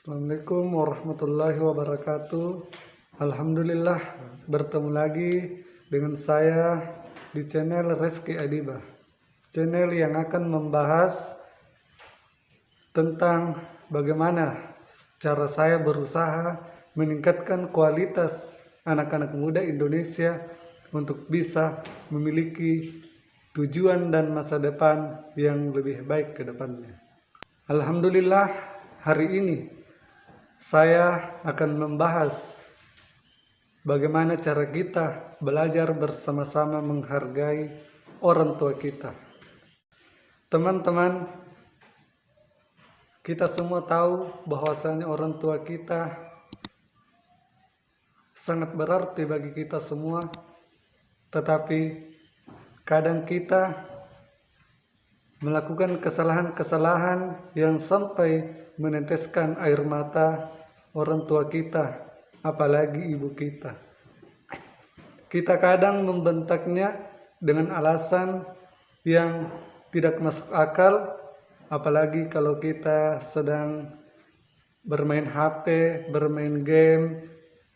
Assalamualaikum warahmatullahi wabarakatuh. Alhamdulillah bertemu lagi dengan saya di channel Reski Adiba, channel yang akan membahas tentang bagaimana cara saya berusaha meningkatkan kualitas anak-anak muda Indonesia untuk bisa memiliki tujuan dan masa depan yang lebih baik ke depannya. Alhamdulillah, hari ini saya akan membahas bagaimana cara kita belajar bersama-sama menghargai orang tua kita. Teman-teman, kita semua tahu bahwasanya orang tua kita sangat berarti bagi kita semua, tetapi kadang kita melakukan kesalahan-kesalahan yang sampai meneteskan air mata orang tua kita, apalagi ibu kita. Kita kadang membentaknya dengan alasan yang tidak masuk akal, apalagi kalau kita sedang bermain HP, bermain game,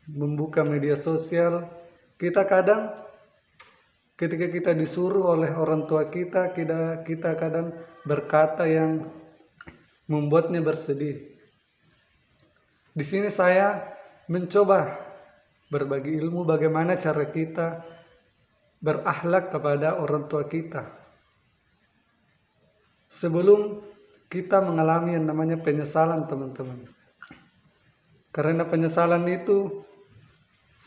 membuka media sosial. Kita kadang ketika kita disuruh oleh orang tua kita kadang berkata yang membuatnya bersedih. Di sini saya mencoba berbagi ilmu bagaimana cara kita berakhlak kepada orang tua kita. Sebelum kita mengalami yang namanya penyesalan, teman-teman. Karena penyesalan itu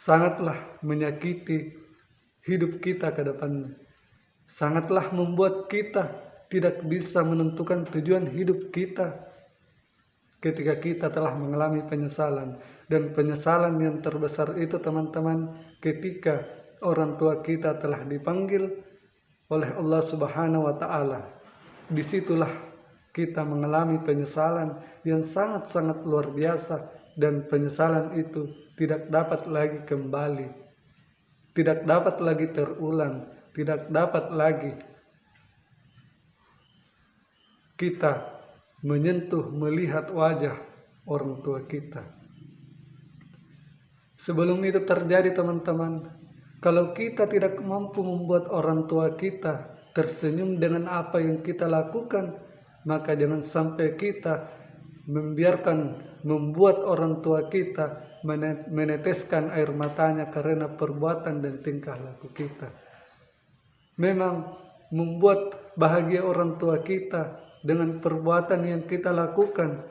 sangatlah menyakiti hidup kita ke depannya. Sangatlah membuat kita tidak bisa menentukan tujuan hidup kita ketika kita telah mengalami penyesalan. Dan penyesalan yang terbesar itu, teman-teman, ketika orang tua kita telah dipanggil oleh Allah Subhanahu wa Ta'ala. Disitulah kita mengalami penyesalan yang sangat-sangat luar biasa, dan penyesalan itu tidak dapat lagi kembali, tidak dapat lagi terulang, tidak dapat lagi kita menyentuh, melihat wajah orang tua kita. Sebelum itu terjadi, teman-teman, kalau kita tidak mampu membuat orang tua kita tersenyum dengan apa yang kita lakukan, maka jangan sampai kita membuat orang tua kita meneteskan air matanya karena perbuatan dan tingkah laku kita. Memang membuat bahagia orang tua kita dengan perbuatan yang kita lakukan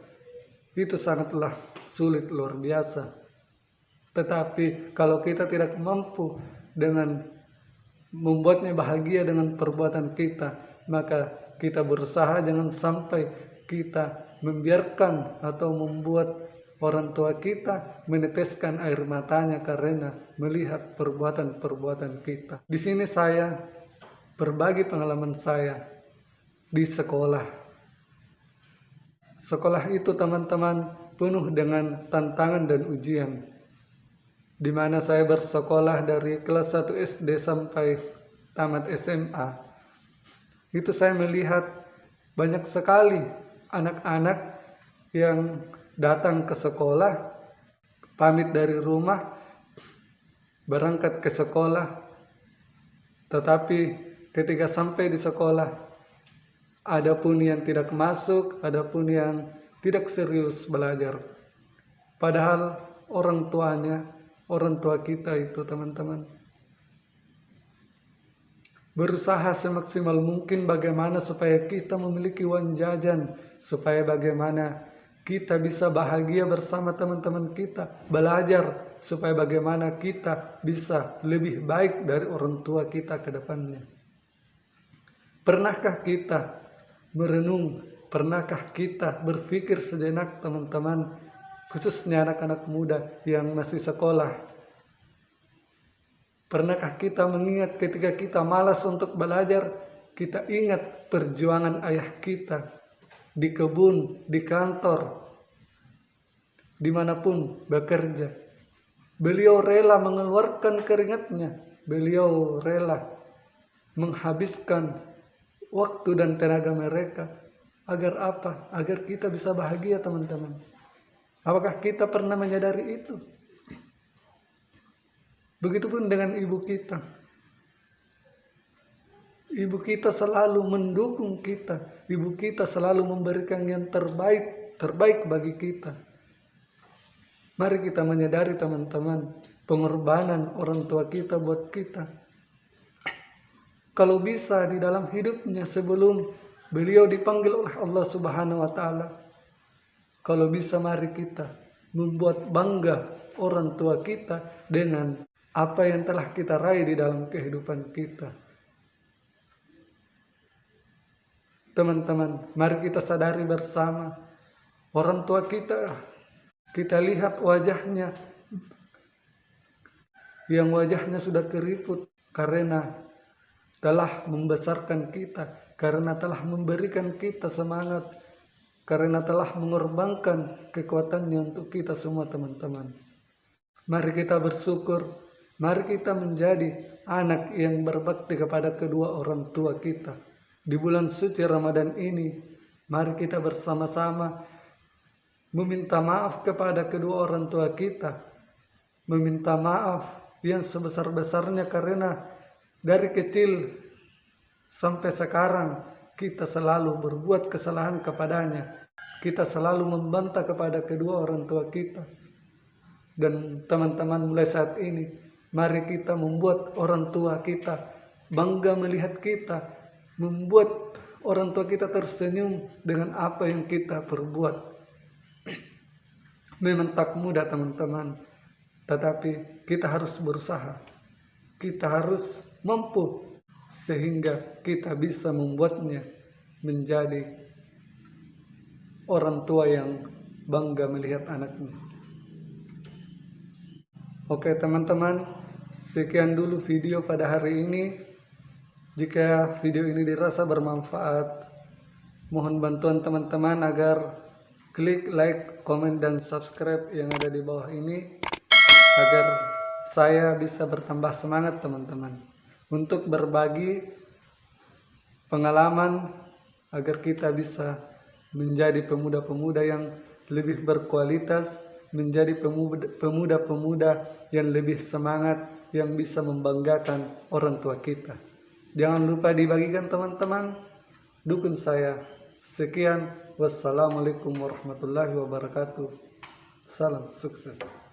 itu sangatlah sulit, luar biasa. Tetapi kalau kita tidak mampu dengan membuatnya bahagia dengan perbuatan kita, maka kita berusaha jangan sampai kita membiarkan atau membuat orang tua kita meneteskan air matanya karena melihat perbuatan-perbuatan kita. Di sini saya berbagi pengalaman saya di sekolah. Sekolah itu, teman-teman, penuh dengan tantangan dan ujian, di mana saya bersekolah dari kelas 1 SD sampai tamat SMA. Itu saya melihat banyak sekali anak-anak yang datang ke sekolah, pamit dari rumah, berangkat ke sekolah, tetapi ketika sampai di sekolah, ada pun yang tidak masuk, ada pun yang tidak serius belajar. Padahal orang tua kita itu, teman-teman, berusaha semaksimal mungkin bagaimana supaya kita memiliki uang jajan, supaya bagaimana kita bisa bahagia bersama teman-teman kita, belajar supaya bagaimana kita bisa lebih baik dari orang tua kita ke depannya. Pernahkah kita merenung, pernahkah kita berpikir sejenak, teman-teman, khususnya anak-anak muda yang masih sekolah? Pernahkah kita mengingat ketika kita malas untuk belajar, kita ingat perjuangan ayah kita di kebun, di kantor, dimanapun bekerja. Beliau rela mengeluarkan keringatnya, beliau rela menghabiskan waktu dan tenaga mereka. Agar apa? Agar kita bisa bahagia, teman-teman. Apakah kita pernah menyadari itu? Begitupun dengan ibu kita. Ibu kita selalu mendukung kita. Ibu kita selalu memberikan yang terbaik bagi kita. Mari kita menyadari teman-teman, pengorbanan orang tua kita buat kita. Kalau bisa di dalam hidupnya sebelum beliau dipanggil oleh Allah Subhanahu wa taala, kalau bisa mari kita membuat bangga orang tua kita dengan apa yang telah kita raih di dalam kehidupan kita. Teman-teman, mari kita sadari bersama, orang tua kita lihat wajahnya, yang wajahnya sudah keriput karena telah membesarkan kita, karena telah memberikan kita semangat, karena telah mengorbankan kekuatannya untuk kita semua teman-teman. Mari kita bersyukur, mari kita menjadi anak yang berbakti kepada kedua orang tua kita. Di bulan suci Ramadan ini, mari kita bersama-sama meminta maaf kepada kedua orang tua kita. Meminta maaf yang sebesar-besarnya karena dari kecil sampai sekarang kita selalu berbuat kesalahan kepadanya. Kita selalu membantah kepada kedua orang tua kita. Dan teman-teman, mulai saat ini, mari kita membuat orang tua kita bangga melihat kita, membuat orang tua kita tersenyum dengan apa yang kita perbuat. Memang tak mudah teman-teman, tetapi kita harus berusaha. Kita harus mampu sehingga kita bisa membuatnya menjadi orang tua yang bangga melihat anaknya. Oke teman-teman, sekian dulu video pada hari ini. Jika video ini dirasa bermanfaat, mohon bantuan teman-teman agar klik like, komen, dan subscribe yang ada di bawah ini agar saya bisa bertambah semangat teman-teman untuk berbagi pengalaman agar kita bisa menjadi pemuda-pemuda yang lebih berkualitas, menjadi pemuda-pemuda yang lebih semangat, yang bisa membanggakan orang tua kita. Jangan lupa dibagikan teman-teman, dukung saya. Sekian, wassalamualaikum warahmatullahi wabarakatuh. Salam sukses.